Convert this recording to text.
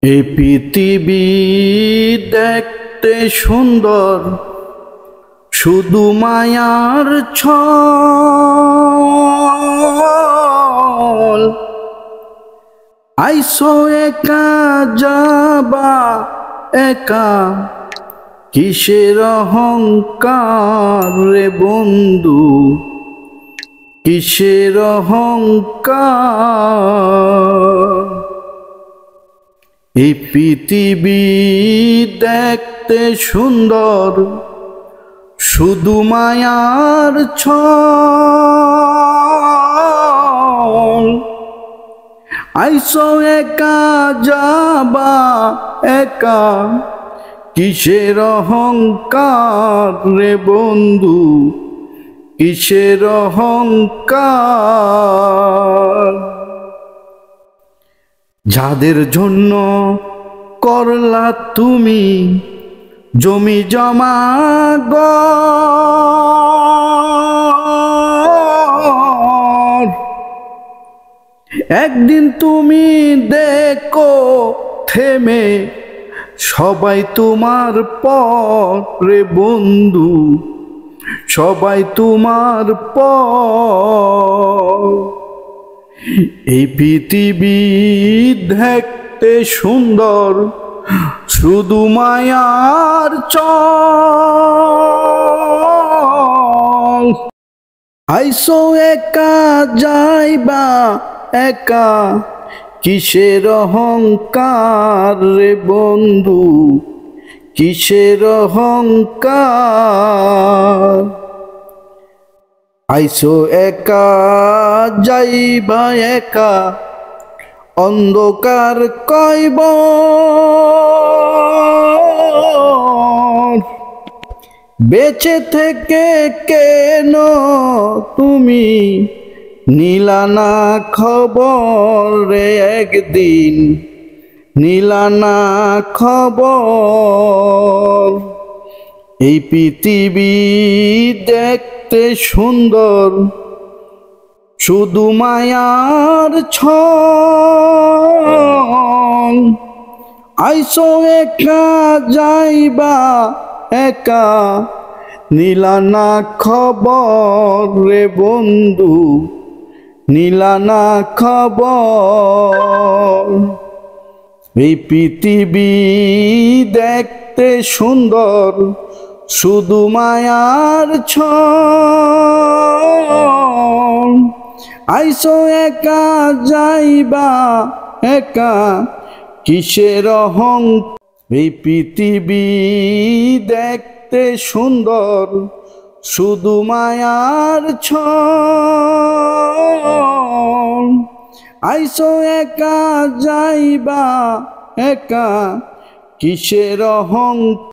এই পৃথিবী দেখতে সুন্দর, শুধু মায়ার ছল। আইসো একা যাবা একা, কিসের অহংকার রে বন্ধু, কিসের অহংকার। এই পৃথিবী দেখতে সুন্দর, শুধু মায়ার ছল। আইসো একা যাবা একা, কিসের অহংকার রে বন্ধু, কিসের অহংকার। যাদের জন্য করলা তুমি জমি জমা ঘর, একদিন তুমি দেখো থেমে সবাই তোমার পর রে বন্ধু, সবাই তোমার পর। এই পৃথিবী দেখতে সুন্দর, শুধু মায়ার ছল। আইসো একা যাইবা একা, কিসের অহংকার রে বন্ধু, কিসের অহংকার। আইসো একা যাইবা একা, অন্ধকার কইব বেঁচে থেকে কেন তুমি নিলা না খবর রে একদিন, নিলা না খবর। এই পৃথিবী দেখতে সুন্দর, শুধু মায়ার ছল। আইসো একা যাইবা একা, নিলা না খবর রে বন্ধু, নিলা না খবর। এই পৃথিবী দেখতে সুন্দর, শুধু মায়ার ছল। আইসো একা যাইবা একা, কিসের অহংকার। এই পৃথিবী দেখতে সুন্দর, শুধু মায়ার ছল। আইসো একা যাইবা একা, কিসের অহংকার।